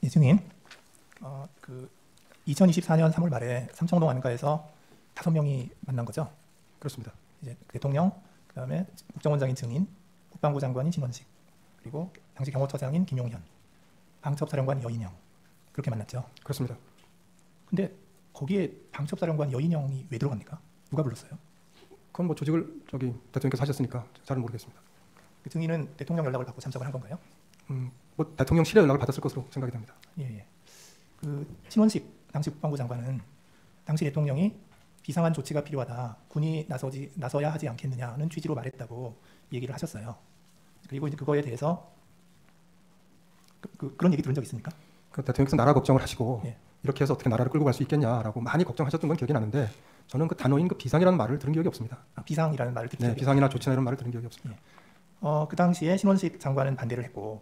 예, 증인. 2024년 3월 말에 삼청동 안가에서 5명이 만난 거죠. 그렇습니다. 이제 대통령, 그다음에 국정원장인 증인, 국방부 장관인 신원식, 그리고 당시 경호처장인 김용현, 방첩사령관 여인영 그렇게 만났죠. 그렇습니다. 근데 거기에 방첩사령관 여인영이 왜 들어갑니까? 누가 불렀어요? 그건 뭐 조직을 대통령께서 하셨으니까 잘은 모르겠습니다. 그 증인은 대통령 연락을 받고 참석을 한 건가요? 뭐 대통령실에 연락을 받았을 것으로 생각이 됩니다. 예. 그 신원식 당시 국방부 장관은 당시 대통령이 비상한 조치가 필요하다, 군이 나서야 하지 않겠느냐는 취지로 말했다고 얘기를 하셨어요. 그리고 이제 그거에 대해서 그런 얘기 들은 적 있습니까? 그 대통령께서 나라 걱정을 하시고 예. 이렇게 해서 어떻게 나라를 끌고 갈 수 있겠냐라고 많이 걱정하셨던 건 기억이 나는데 저는 그 단어인 그 비상이라는 말을 들은 기억이 없습니다. 비상이라는 말을 듣기 네, 비상이나 조치나 이런 말을 들은 기억이 없습니다. 그 당시에 신원식 장관은 반대를 했죠.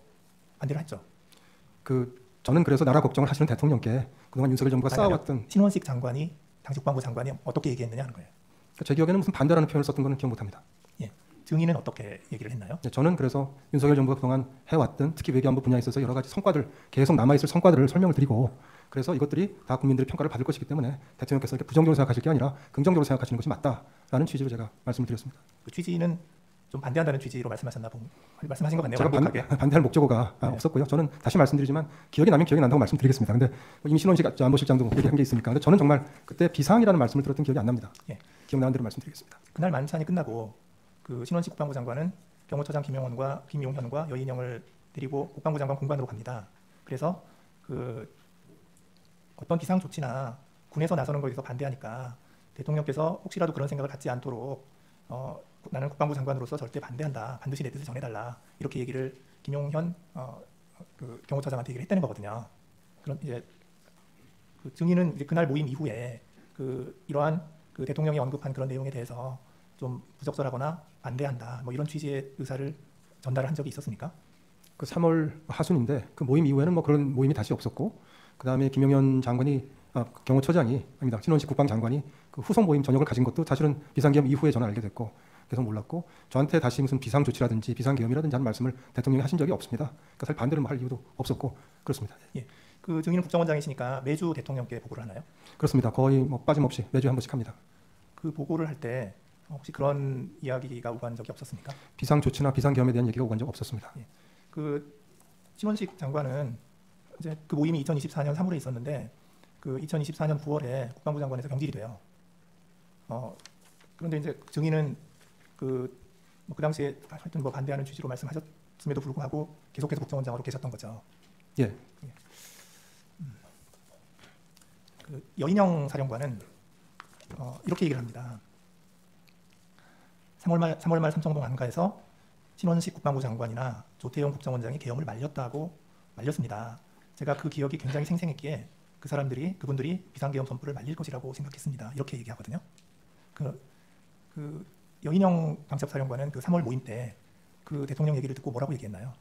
저는 그래서 나라 걱정을 하시는 대통령께 그동안 윤석열 정부가 쌓아왔던 신원식 장관이 당시 국방부 장관이 어떻게 얘기했느냐 하는 거예요. 제 기억에는 무슨 반대라는 표현을 썼던 거는 기억 못합니다. 예. 증인은 어떻게 얘기를 했나요? 네, 저는 그래서 윤석열 정부가 그동안 해왔던 특히 외교안보 분야에 있어서 여러 가지 성과들, 계속 남아있을 성과들을 설명을 드리고 그래서 이것들이 다 국민들의 평가를 받을 것이기 때문에 대통령께서 이렇게 부정적으로 생각하실 게 아니라 긍정적으로 생각하시는 것이 맞다라는 취지로 제가 말씀을 드렸습니다. 그 취지는 좀 반대한다는 취지로 말씀하신 것 같네요. 제가 반대할 목적어가 없었고요. 저는 다시 말씀드리지만 기억이 나면 기억이 난다고 말씀드리겠습니다. 근데 이미 신원식 안보실장도 얘기한 게 있으니까. 근데 저는 정말 그때 비상이라는 말씀을 들었던 기억이 안 납니다. 예. 기억나는 대로 말씀드리겠습니다. 그날 만찬이 끝나고 그 신원식 국방부 장관은 경호처장 김용현과 여인영을 데리고 국방부 장관 공관으로 갑니다. 그래서 어떤 비상 조치나 군에서 나서는 것에 대해서 반대하니까 대통령께서 혹시라도 그런 생각을 갖지 않도록 나는 국방부 장관으로서 절대 반대한다. 반드시 내 뜻을 전해달라. 이렇게 얘기를 김용현 경호처장한테 얘기를 했다는 거거든요. 그런 이제 그 증인은 이제 그날 모임 이후에 이러한 대통령이 언급한 그런 내용에 대해서 좀 부적절하거나 반대한다. 뭐 이런 취지의 의사를 전달한 적이 있었습니까? 그 3월 하순인데 그 모임 이후에는 뭐 그런 모임이 다시 없었고 그 다음에 김용현 장관이 경호처장이 아닙니다. 신원식 국방장관이 그 후속 모임 전역을 가진 것도 사실은 비상계엄 이후에 저는 알게 됐고 그래서 몰랐고 저한테 다시 무슨 비상조치라든지 비상계엄이라든지 하는 말씀을 대통령이 하신 적이 없습니다. 그러니까 사실 반대를 할 이유도 없었고 그렇습니다. 예. 그 증인은 국정원장이시니까 매주 대통령께 보고를 하나요? 그렇습니다. 거의 뭐 빠짐없이 매주에 한 번씩 합니다. 그 보고를 할 때 혹시 그런 이야기가 오간 적이 없었습니까? 비상조치나 비상계엄에 대한 얘기가 오간 적 없었습니다. 예. 신원식 장관은 이제 그 모임이 2024년 3월에 있었는데 2024년 9월에 국방부 장관에서 경질이 돼요. 그런데 이제 증인은 그 당시에 하여튼 뭐 반대하는 취지로 말씀하셨음에도 불구하고 계속해서 국정원장으로 계셨던 거죠. 예. 여인영 사령관은 이렇게 얘기를 합니다. 3월 말 삼청동 안가에서 신원식 국방부 장관이나 조태용 국정원장이 계엄을 말렸습니다. 제가 그 기억이 굉장히 생생했기에 그분들이 비상계엄 선포를 말릴 것이라고 생각했습니다. 이렇게 얘기하거든요. 여인영 방첩사령관은 3월 모임 때 그 대통령 얘기를 듣고 뭐라고 얘기했나요?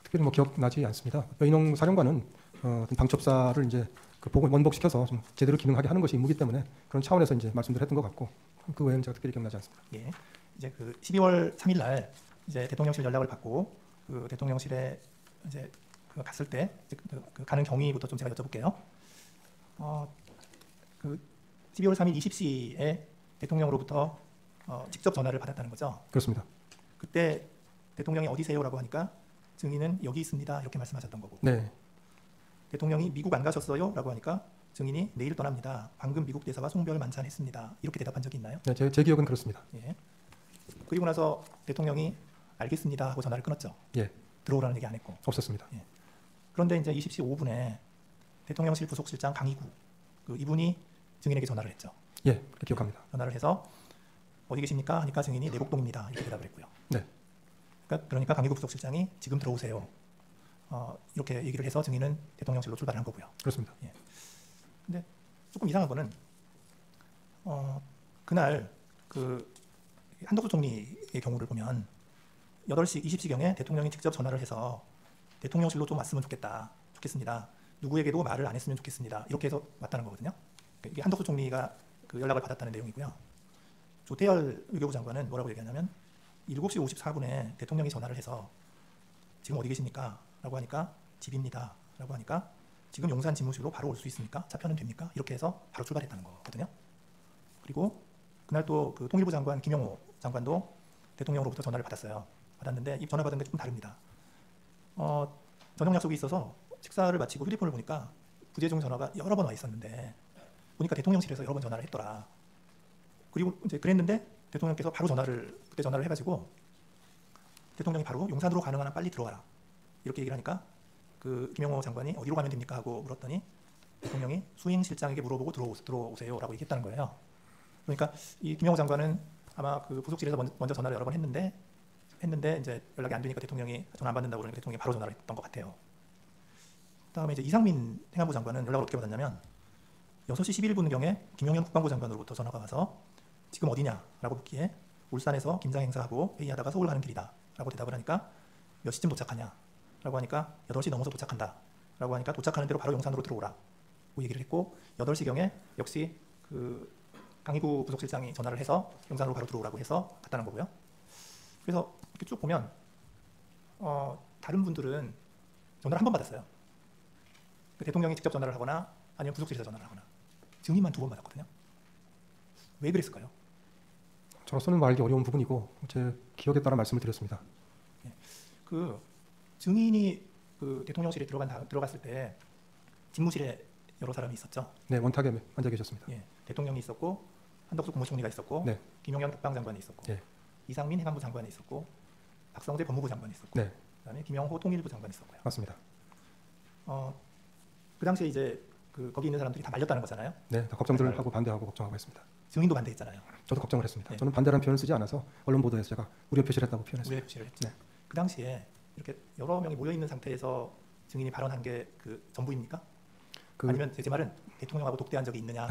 특별히 뭐 기억나지 않습니다. 여인영 사령관은 방첩사를 이제 원복시켜서 좀 제대로 기능하게 하는 것이 임무이기 때문에 그런 차원에서 이제 말씀들 했던 것 같고 그 외에는 제가 특별히 기억나지 않습니다. 예. 이제 12월 3일 날 이제 대통령실 연락을 받고 대통령실에 이제 갔을 때 가는 경위부터 좀 제가 여쭤볼게요. 12월 3일 20시에 대통령으로부터 직접 전화를 받았다는 거죠. 그렇습니다. 그때 대통령이 어디세요라고 하니까 증인은 여기 있습니다 이렇게 말씀하셨던 거고. 네. 대통령이 미국 안 가셨어요라고 하니까 증인이 내일 떠납니다. 방금 미국 대사와 송별 만찬했습니다. 이렇게 대답한 적이 있나요? 네, 제 기억은 그렇습니다. 예. 그리고 나서 대통령이 알겠습니다 하고 전화를 끊었죠. 예. 들어오라는 얘기 안 했고. 없었습니다. 예. 그런데 이제 20시 5분에 대통령실 부속실장 강희구 이분이 증인에게 전화를 했죠. 예, 기억합니다. 전화를 해서 어디 계십니까? 하니까 증인이 내곡동입니다. 이렇게 대답을 했고요. 네. 그러니까 강희구 부속실장이 지금 들어오세요. 이렇게 얘기를 해서 증인은 대통령실로 출발한 거고요. 그렇습니다. 예. 근데 조금 이상한 거는 그날 한덕수 총리의 경우를 보면 8시 20시경에 대통령이 직접 전화를 해서 대통령실로 좀 왔으면 좋겠습니다. 누구에게도 말을 안 했으면 좋겠습니다. 이렇게 해서 왔다는 거거든요. 이게 한덕수 총리가 연락을 받았다는 내용이고요. 조태열 외교부 장관은 뭐라고 얘기하냐면 7시 54분에 대통령이 전화를 해서 지금 어디 계십니까? 라고 하니까 집입니다. 라고 하니까 지금 용산 집무실로 바로 올 수 있습니까? 차표는 됩니까? 이렇게 해서 바로 출발했다는 거거든요. 그리고 그날 또 그 통일부 장관 김용호 장관도 대통령으로부터 전화를 받았어요. 받았는데 이 전화 받은 게 좀 다릅니다. 저녁 약속이 있어서 식사를 마치고 휴대폰을 보니까 부재중 전화가 여러 번 와 있었는데 보니까 대통령실에서 여러 번 전화를 했더라. 그리고 이제 그랬는데 대통령께서 바로 그때 전화를 해가지고 대통령이 바로 용산으로 가능한 한 빨리 들어와라 이렇게 얘기를 하니까 그 김용호 장관이 어디로 가면 됩니까 하고 물었더니 대통령이 수행실장에게 물어보고 들어오세요라고 얘기했다는 거예요. 그러니까 이 김용호 장관은 아마 그 부속실에서 먼저 전화를 여러 번 했는데 이제 연락이 안 되니까 대통령이 전화 안 받는다고 그러니까 대통령이 바로 전화를 했던 것 같아요. 그다음에 이제 이상민 행안부 장관은 연락을 어떻게 받았냐면 6시 11분경에 김용현 국방부 장관으로부터 전화가 와서 지금 어디냐라고 묻기에 울산에서 김장 행사하고 회의하다가 서울 가는 길이다 라고 대답을 하니까 몇 시쯤 도착하냐 라고 하니까 8시 넘어서 도착한다 라고 하니까 도착하는 대로 바로 용산으로 들어오라 고 얘기를 했고 8시경에 역시 그 강희구 부속실장이 전화를 해서 용산으로 바로 들어오라고 해서 갔다는 거고요. 그래서 이렇게 쭉 보면 다른 분들은 전화를 한 번 받았어요. 그 대통령이 직접 전화를 하거나 아니면 부속실에서 전화를 하거나 증인만 2번 받았거든요. 왜 그랬을까요? 저로서는 말하기 어려운 부분이고 제 기억에 따라 말씀을 드렸습니다. 그 증인이 그 대통령실에 들어갔을 때 집무실에 여러 사람이 있었죠. 네, 원탁에 앉아 계셨습니다. 예, 대통령이 있었고 한덕수 국무총리가 있었고 네. 김용현 국방장관이 있었고 네. 이상민 행안부 장관이 있었고 박성재 법무부 장관이 있었고 네. 그다음에 김영호 통일부 장관이 있었고요. 맞습니다. 그 당시에 이제 그 거기 있는 사람들이 다 말렸다는 거잖아요. 네, 다 걱정들을 하고 반대하고 걱정하고 했습니다. 증인도 반대했잖아요. 저도 걱정을 했습니다. 네. 저는 반대라는 표현을 쓰지 않아서 언론 보도에서 제가 우려 표시를 했다고 표현했습니다. 우려 표시를 했죠. 네. 그 당시에 이렇게 여러 명이 모여 있는 상태에서 증인이 발언한 게 그 전부입니까? 아니면 제 말은 대통령하고 독대한 적이 있느냐?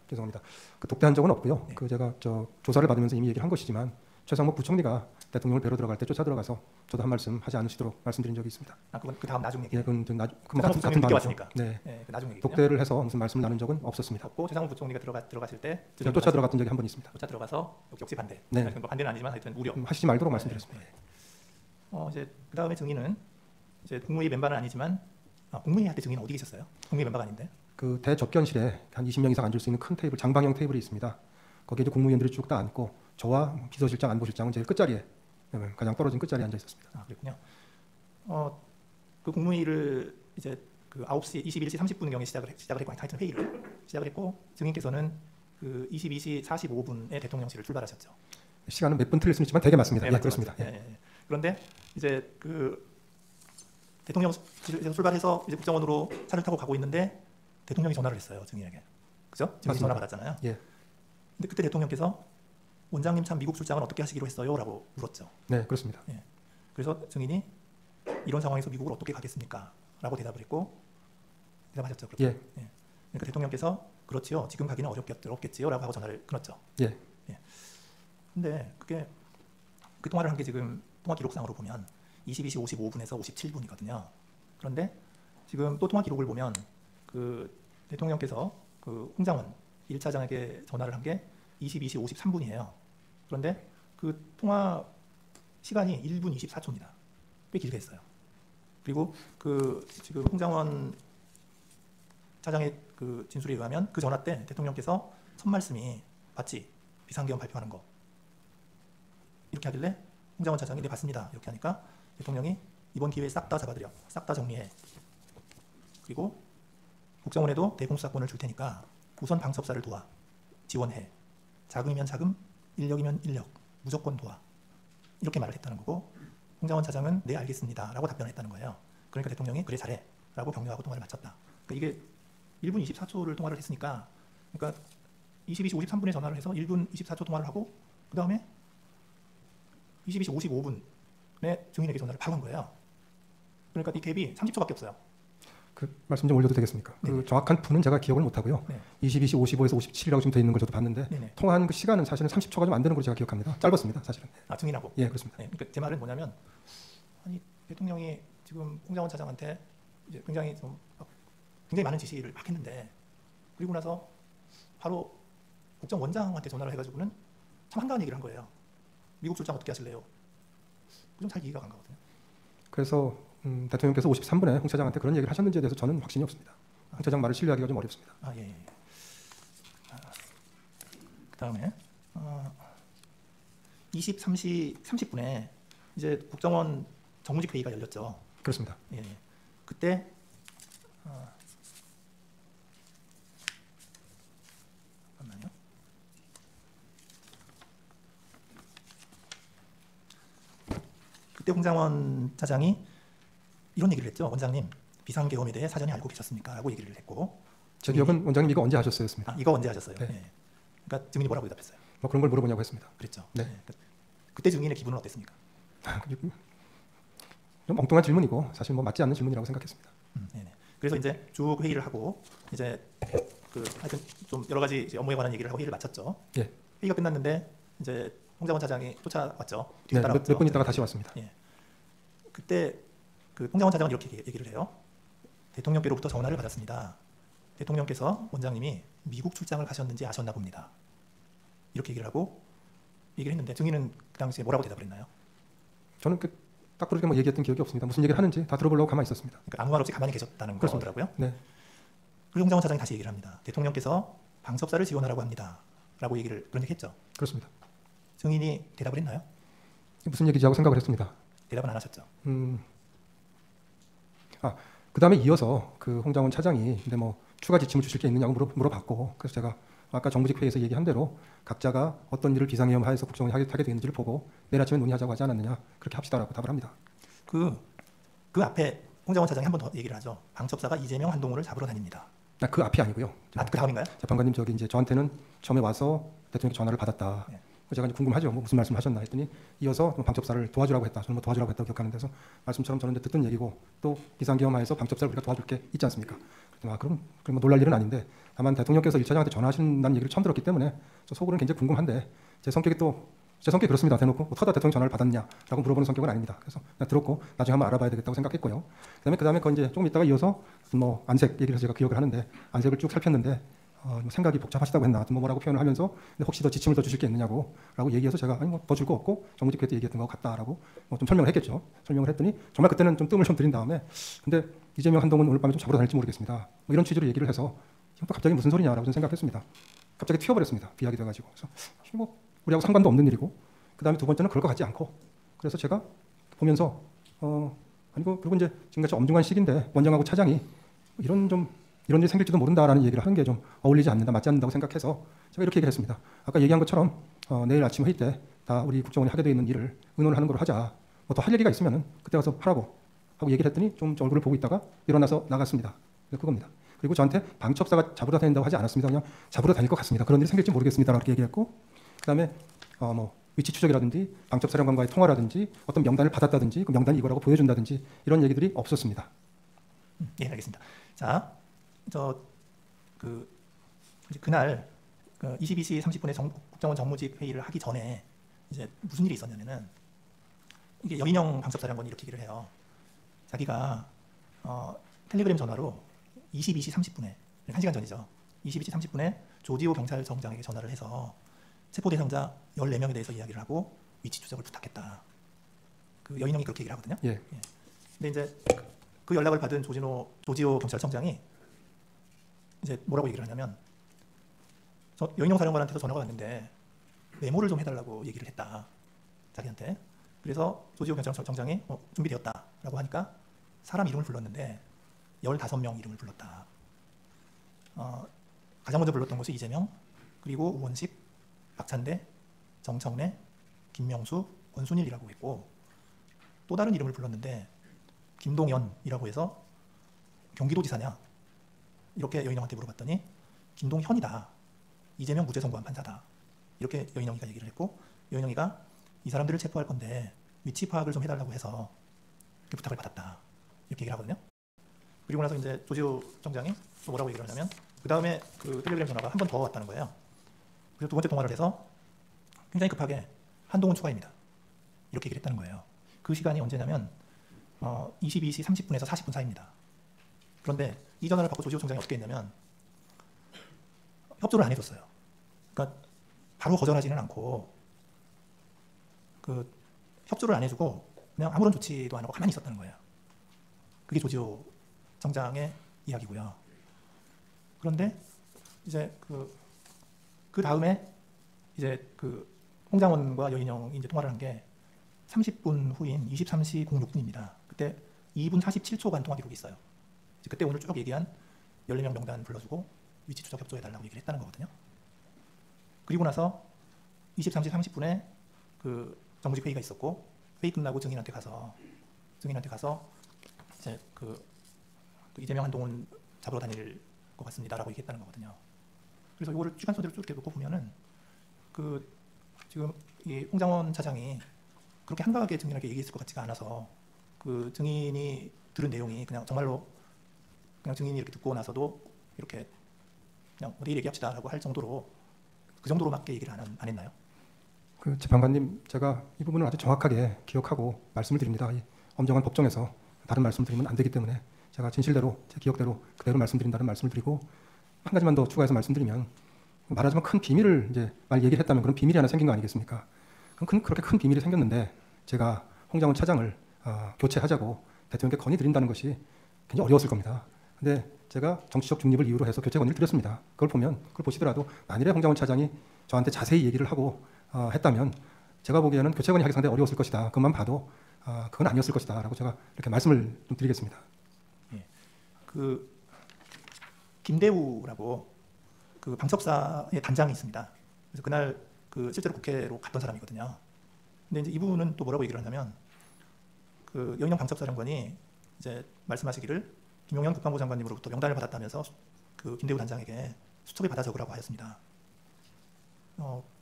죄송합니다. 그 독대한 적은 없고요. 네. 그 제가 조사를 받으면서 이미 얘기를 한 것이지만 최상목 부총리가 대통령을 뵈러 들어갈 때 쫓아 들어가서 저도 한 말씀 하지 않으시도록 말씀드린 적이 있습니다. 그건 그 다음 나중 얘기. 예, 그건 최상목 부총리 늦게 왔으니까. 네. 그 나중 얘기. 독대를 해서 무슨 말씀을 나눈 적은 없었습니다. 없고 최상목 부총리가 들어갔을 때 쫓아 들어갔던 적이 한 번 있습니다. 쫓아 들어가서 역시 반대. 네. 뭐 반대는 아니지만 하여튼 우려. 하시지 말도록 말씀드렸습니다. 이제 그 다음에 증인은 이제 국무회의 멤버는 아니지만 국무회의 할 때 증인은 어디 계셨어요? 국무회의 멤버가 아닌데. 그 대접견실에 한 20명 이상 앉을 수 있는 큰 테이블, 장방형 테이블이 있습니다. 거기에 이제 국무위원들이 쭉 다 앉고 저와 비서실장, 안보실장은 제일 끝자리에 가장 떨어진 끝자리에 앉아 있었습니다. 그랬군요. 그 국무회의를 이제 그 9시 21시 30분경에 시작을 했고 하여튼 회의를 시작을 했고 증인께서는 그 22시 45분에 대통령실을 출발하셨죠. 시간은 몇 분 틀릴 수는 있지만 되게 맞습니다. 네, 예, 그렇습니다. 예. 그런데 이제 그 대통령실에서 출발해서 이제 국정원으로 차를 타고 가고 있는데 대통령이 전화를 했어요, 증인에게. 그죠? 증인이 전화 받았잖아요. 예. 근데 그때 대통령께서 원장님 참 미국 출장은 어떻게 하시기로 했어요?라고 물었죠. 네, 그렇습니다. 예. 그래서 증인이 이런 상황에서 미국을 어떻게 가겠습니까?라고 대답을 했고 대답하셨죠. 그렇죠? 예. 그러니까 대통령께서 그렇지요. 지금 가기는 어렵겠지요라고 하고 전화를 끊었죠. 예. 근데 그게 그 통화를 한 게 지금 통화 기록상으로 보면 22시 55분에서 57분이거든요. 그런데 지금 또 통화 기록을 보면 그 대통령께서 그 홍장원 1차장에게 전화를 한 게 22시 53분이에요. 그런데 그 통화 시간이 1분 24초입니다. 꽤 길게 했어요. 그리고 그 지금 홍장원 차장의 그 진술에 의하면 그 전화 때 대통령께서 첫 말씀이 봤지? 비상계엄 발표하는 거. 이렇게 하길래 홍장원 차장이 네 봤습니다. 이렇게 하니까 대통령이 이번 기회에 싹 다 잡아들여. 싹 다 정리해. 그리고 국정원에도 대공수사권을 줄 테니까 우선 방첩사를 도와. 지원해. 자금이면 자금, 인력이면 인력. 무조건 도와. 이렇게 말을 했다는 거고 홍장원 차장은 네 알겠습니다. 라고 답변했다는 거예요. 그러니까 대통령이 그래 잘해. 라고 격려하고 통화를 마쳤다. 그러니까 이게 1분 24초를 통화를 했으니까 그러니까 22시 53분에 전화를 해서 1분 24초 통화를 하고 그 다음에 22시 55분에 증인에게 전화를 바로 한 거예요. 그러니까 이 갭이 30초밖에 없어요. 그 말씀 좀 올려도 되겠습니까? 네. 그 정확한 분은 제가 기억을 못 하고요. 네. 22시 55에서 57이라고 지금 돼 있는 걸 저도 봤는데 네네. 통화한 그 시간은 사실은 30초가 좀 안 되는 걸로 제가 기억합니다. 짧았습니다, 사실은. 증인하고. 예, 그렇습니다. 네, 그러니까 제 말은 뭐냐면 아니 대통령이 지금 홍장원 차장한테 이제 굉장히 많은 지시를 막 했는데 그리고 나서 바로 국정원장한테 전화를 해가지고는 참 한가한 얘기를 한 거예요. 미국 출장 어떻게 하실래요? 좀 잘 이해가 안 가거든요. 그래서 대통령께서 53분에 홍 차장한테 그런 얘기를 하셨는지에 대해서 저는 확신이 없습니다. 홍 차장 말을 신뢰하기가 좀 어렵습니다. 예, 예. 그다음에 23시 30분에 이제 국정원 정무직 회의가 열렸죠. 그렇습니다. 예, 예. 그때 잠깐만요. 그때 홍장원 차장이 이런 얘기를 했죠. 원장님, 비상계엄에 대해 사전에 알고 계셨습니까? 라고 얘기를 했고, 제 기억은 원장님 이거 언제 하셨어요?였습니다. 이거 언제 하셨어요? 네. 예. 그러니까 증인이 뭐라고 대답했어요? 뭐 그런 걸 물어보냐고 했습니다. 그랬죠. 네. 예. 그때 증인의 기분은 어땠습니까? 좀 엉뚱한 질문이고 사실 뭐 맞지 않는 질문이라고 생각했습니다. 네네. 그래서 이제 쭉 회의를 하고 이제 하여튼 좀 여러 가지 이제 업무에 관한 얘기를 하고 회의를 마쳤죠. 예. 회의가 끝났는데 이제 홍장원 차장이 쫓아왔죠. 네, 따라왔죠. 몇 분 있다가 다시 왔습니다. 예. 그때 홍장원 차장은 이렇게 얘기를 해요. 대통령께로부터 전화를 받았습니다. 대통령께서 원장님이 미국 출장을 가셨는지 아셨나 봅니다. 이렇게 얘기를 하고 얘기를 했는데 증인은 그 당시에 뭐라고 대답을 했나요? 저는 딱 그렇게 뭐 얘기했던 기억이 없습니다. 무슨 얘기를 하는지 다 들어보려고 가만히 있었습니다. 그러니까 아무 말 없이 가만히 계셨다는 그렇습니다. 거더라고요. 네. 그리고 홍장원 차장이 다시 얘기를 합니다. 대통령께서 방첩사를 지원하라고 합니다. 라고 그런 얘기 했죠. 그렇습니다. 증인이 대답을 했나요? 무슨 얘기지 하고 생각을 했습니다. 대답은 안 하셨죠. 그 다음에 이어서 그 홍장원 차장이 근데 뭐 추가 지침을 주실 게 있느냐고 물어봤고, 그래서 제가 아까 정부직 회의에서 얘기한 대로 각자가 어떤 일을 비상계엄 하에서 국정원이 하게 되는지를 보고 내일 아침에 논의하자고 하지 않았느냐, 그렇게 합시다라고 답을 합니다. 그 앞에 홍장원 차장이 한 번 더 얘기를 하죠. 방첩사가 이재명, 한동훈을 잡으러 다닙니다. 그 앞이 아니고요. 그 다음인가요? 재판관님 저기 이제 저한테는 처음에 와서 대통령께 전화를 받았다. 네. 제가 이제 궁금하죠. 뭐 무슨 말씀을 하셨나 했더니 이어서 방첩사를 도와주라고 했다. 저는 뭐 도와주라고 했다고 기억하는 데서 말씀처럼 저는 이제 듣던 얘기고 또 비상계엄하에서 방첩사를 우리가 도와줄 게 있지 않습니까? 그럼 뭐 놀랄 일은 아닌데 다만 대통령께서 1차장한테 전화하신다는 얘기를 처음 들었기 때문에 저 속으로는 굉장히 궁금한데 제 성격이 그렇습니다. 대놓고 어쩌다 대통령 전화를 받았냐라고 물어보는 성격은 아닙니다. 그래서 그냥 들었고 나중에 한번 알아봐야 되겠다고 생각했고요. 그다음에 그건 이제 조금 있다가 이어서 뭐 안색 얘기를 제가 기억을 하는데 안색을 쭉 살폈는데 생각이 복잡하시다고 했나 뭐라고 표현을 하면서 혹시 더 지침을 더 주실 게 있느냐고 라고 얘기해서 제가 아니 뭐 더 줄 거 없고 정무직 회의 때 얘기했던 거 같다라고 좀 설명을 했겠죠. 설명을 했더니 정말 그때는 좀 뜸을 좀 들인 다음에 근데 이재명, 한동훈 오늘 밤에 좀 잡으러 다닐지 모르겠습니다. 뭐 이런 취지로 얘기를 해서 또 갑자기 무슨 소리냐라고 생각했습니다. 갑자기 튀어버렸습니다. 비약이 돼가지고. 그래서 뭐 우리하고 상관도 없는 일이고 그다음에 두 번째는 그럴 것 같지 않고 그래서 제가 보면서 그리고 이제 지금같이 엄중한 시기인데 원장하고 차장이 이런 일이 생길지도 모른다라는 얘기를 하는 게 좀 어울리지 않는다, 맞지 않는다고 생각해서 제가 이렇게 얘기를 했습니다. 아까 얘기한 것처럼 내일 아침 회의 때 다 우리 국정원이 하게 돼 있는 일을 의논을 하는 걸로 하자. 뭐 더 할 얘기가 있으면은 그때 가서 하라고 하고 얘기를 했더니 좀 얼굴을 보고 있다가 일어나서 나갔습니다. 그겁니다. 그리고 저한테 방첩사가 잡으러 다닌다고 하지 않았습니다. 그냥 잡으러 다닐 것 같습니다. 그런 일이 생길지 모르겠습니다. 이렇게 얘기했고 그다음에 뭐 위치 추적이라든지 방첩사령관과의 통화라든지 어떤 명단을 받았다든지 그 명단이 이거라고 보여준다든지 이런 얘기들이 없었습니다. 예, 알겠습니다. 자, 그날 22시 30분에 국정원 정무직 회의를 하기 전에 이제 무슨 일이 있었냐면은 이게 여인영 방첩사령관이 이렇게 얘기를 해요. 자기가 텔레그램 전화로 22시 30분에 1시간 전이죠. 22시 30분에 조지호 경찰청장에게 전화를 해서 체포 대상자 14명에 대해서 이야기를 하고 위치 추적을 부탁했다. 그 여인영이 그렇게 얘기를 하거든요. 예. 근데 이제 그 연락을 받은 조지호 경찰청장이 이제 뭐라고 얘기를 하냐면 여인영 사령관한테도 전화가 왔는데 메모를 좀 해달라고 얘기를 했다. 자기한테. 그래서 조지호 경찰청장이 준비되었다라고 하니까 사람 이름을 불렀는데 15명 이름을 불렀다. 가장 먼저 불렀던 것이 이재명, 그리고 우원식, 박찬대, 정청래, 김명수, 권순일이라고 했고 또 다른 이름을 불렀는데 김동연이라고 해서 경기도지사냐 이렇게 여인영한테 물어봤더니 김동현이다. 이재명 무죄 선고한 판사다. 이렇게 여인영이가 얘기를 했고 여인영이가 이 사람들을 체포할 건데 위치 파악을 좀 해달라고 해서 그 부탁을 받았다. 이렇게 얘기를 하거든요. 그리고 나서 이제 조지호 청장이 또 뭐라고 얘기를 하냐면 그 다음에 그 텔레그램 전화가 한 번 더 왔다는 거예요. 그래서 두 번째 통화를 해서 굉장히 급하게 한동훈 추가입니다. 이렇게 얘기를 했다는 거예요. 그 시간이 언제냐면 22시 30분에서 40분 사이입니다. 그런데 이 전화를 받고 조지호 총장이 어떻게 했냐면 협조를 안 해줬어요. 그러니까 바로 거절하지는 않고 협조를 안 해주고 그냥 아무런 조치도 안 하고 가만히 있었다는 거예요. 그게 조지호 청장의 이야기고요. 그런데 이제 그 다음에 이제 그 홍장원과 여인영이 이제 통화를 한 게 30분 후인 23시 06분입니다. 그때 2분 47초간 통화 기록이 있어요. 그때 오늘 쭉 얘기한 14명 명단 불러주고 위치 추적 협조해달라고 얘기를 했다는 거거든요. 그리고 나서 23시 30분에 그 정무직 회의가 있었고 회의 끝나고 증인한테 가서 이제 그 이재명 한동훈 잡으러 다닐 것 같습니다라고 얘기했다는 거거든요. 그래서 이거를 주간선대로 쭉 이렇게 놓고 보면은 그 지금 이 홍장원 차장이 그렇게 한가하게 증인에게 얘기했을 것 같지가 않아서 그 증인이 들은 내용이 그냥 정말로 그냥 증인이 이렇게 듣고 나서도 이렇게 그냥 어디 얘기합시다라고 할 정도로 그 정도로밖에 얘기를 안 했나요? 그 재판관님, 제가 이 부분을 아주 정확하게 기억하고 말씀을 드립니다. 이 엄정한 법정에서 다른 말씀을 드리면 안 되기 때문에 제가 진실대로 제 기억대로 그대로 말씀드린다는 말씀을 드리고, 한 가지만 더 추가해서 말씀드리면, 말하자면 큰 비밀을 이제 얘기를 했다면 그런 비밀이 하나 생긴 거 아니겠습니까? 그렇게 큰 비밀이 생겼는데 제가 홍장원 차장을 교체하자고 대통령께 건의드린다는 것이 굉장히 어려웠을 겁니다. 근데 제가 정치적 중립을 이유로 해서 교체 건의를 드렸습니다. 그걸 보시더라도 만일에 홍장원 차장이 저한테 자세히 얘기를 하고 했다면 제가 보기에는 교체 건의하기 상당히 어려웠을 것이다. 그것만 봐도 그건 아니었을 것이다 라고 제가 이렇게 말씀을 좀 드리겠습니다. 예. 그 김대우라고 그 방첩사의 단장이 있습니다. 그래서 그날 그 실제로 국회로 갔던 사람이거든요. 근데 이제 이분은 또 뭐라고 얘기를 하냐면 그 여인영 방첩사령관이 이제 말씀하시기를 김용현 국방부 장관님으로부터 명단을 받았다면서 그 김대우 단장에게 수첩에 받아 적으라고 하였습니다.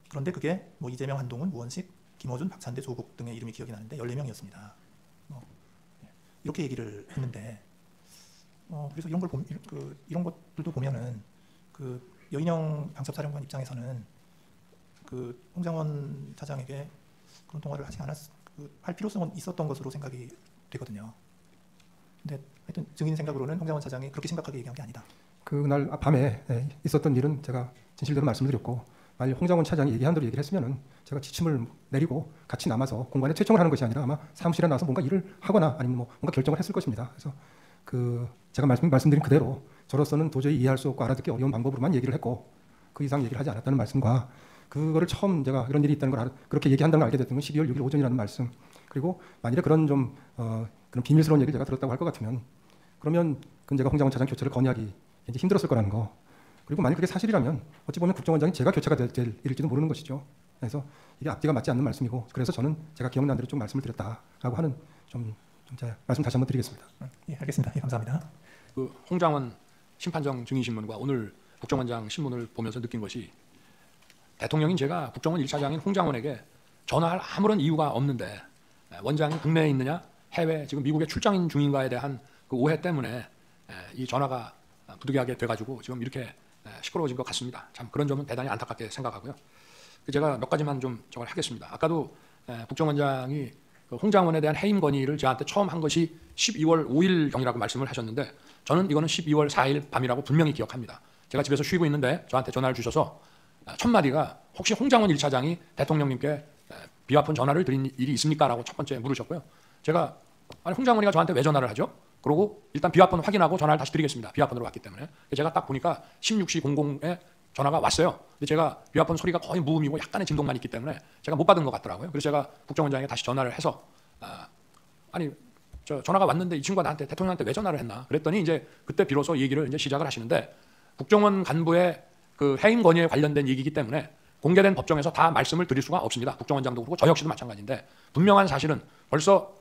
그런데 그게 뭐 이재명, 한동훈, 무원식, 김어준, 박찬대, 조국 등의 이름이 기억이 나는데 14명이었습니다. 이렇게 얘기를 했는데 그래서 이런 것들도 보면은 그 여인영 방첩사령관 입장에서는 그 홍장원 차장에게 그런 통화를 할 필요성은 있었던 것으로 생각이 되거든요. 근데 하여튼 증인 생각으로는 홍장원 차장이 그렇게 심각하게 얘기한 게 아니다. 그날 밤에 있었던 일은 제가 진실대로 말씀드렸고, 만일 홍장원 차장이 얘기한 대로 얘기를 했으면은 제가 지침을 내리고 같이 남아서 공간에 채청을 하는 것이 아니라 아마 사무실에 나와서 뭔가 일을 하거나 아니면 뭐 뭔가 결정을 했을 것입니다. 그래서 제가 말씀드린 그대로 저로서는 도저히 이해할 수 없고 알아듣기 어려운 방법으로만 얘기를 했고 그 이상 얘기를 하지 않았다는 말씀과, 그거를 처음 제가 이런 일이 있다는 걸 그렇게 얘기한다는 걸 알게 됐던 건 12월 6일 오전이라는 말씀, 그리고 만일에 그런 그런 비밀스러운 얘기를 제가 들었다고 할 것 같으면 그러면 그건 제가 홍장원 차장 교체를 건의하기 이제 힘들었을 거라는 거, 그리고 만약 그게 사실이라면 어찌 보면 국정원장이 제가 교체가 될 일일지도 모르는 것이죠. 그래서 이게 앞뒤가 맞지 않는 말씀이고, 그래서 저는 제가 기억나는 대로 좀 말씀을 드렸다라고 하는 좀 제가 말씀 다시 한번 드리겠습니다. 예, 알겠습니다. 예, 감사합니다. 그 홍장원 심판정 증인신문과 오늘 국정원장 신문을 보면서 느낀 것이, 대통령인 제가 국정원 1차장인 홍장원에게 전화할 아무런 이유가 없는데 원장이 국내에 있느냐 해외 지금 미국에 출장 중인가에 대한 그 오해 때문에 이 전화가 부득이하게 돼가지고 지금 이렇게 시끄러워진 것 같습니다. 참 그런 점은 대단히 안타깝게 생각하고요. 제가 몇 가지만 좀 저걸 하겠습니다. 아까도 국정원장이 그 홍장원에 대한 해임 건의를 저한테 처음 한 것이 12월 5일 경이라고 말씀을 하셨는데, 저는 이거는 12월 4일 밤이라고 분명히 기억합니다. 제가 집에서 쉬고 있는데 저한테 전화를 주셔서 첫 마디가 혹시 홍장원 1차장이 대통령님께 비와폰 전화를 드린 일이 있습니까? 라고 첫 번째 물으셨고요. 제가 아니 홍장원이가 저한테 왜 전화를 하죠? 그러고 일단 비와폰 확인하고 전화를 다시 드리겠습니다. 비와폰으로 왔기 때문에. 제가 딱 보니까 16시 00에 전화가 왔어요. 근데 제가 비와폰 소리가 거의 무음이고 약간의 진동만 있기 때문에 제가 못 받은 것 같더라고요. 그래서 제가 국정원장에게 다시 전화를 해서 아니 저 전화가 왔는데 이 친구가 나한테 대통령한테 왜 전화를 했나? 그랬더니 이제 그때 비로소 얘기를 이제 시작을 하시는데, 국정원 간부의 그 해임 건의에 관련된 얘기이기 때문에 공개된 법정에서 다 말씀을 드릴 수가 없습니다. 국정원장도 그렇고 저 역시도 마찬가지인데, 분명한 사실은 벌써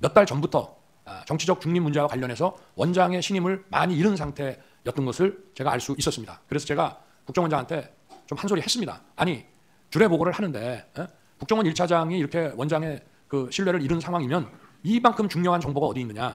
몇 달 전부터 정치적 중립 문제와 관련해서 원장의 신임을 많이 잃은 상태였던 것을 제가 알 수 있었습니다. 그래서 제가 국정원장한테 좀 한 소리 했습니다. 아니 주례 보고를 하는데 국정원 1차장이 이렇게 원장의 그 신뢰를 잃은 상황이면 이만큼 중요한 정보가 어디 있느냐,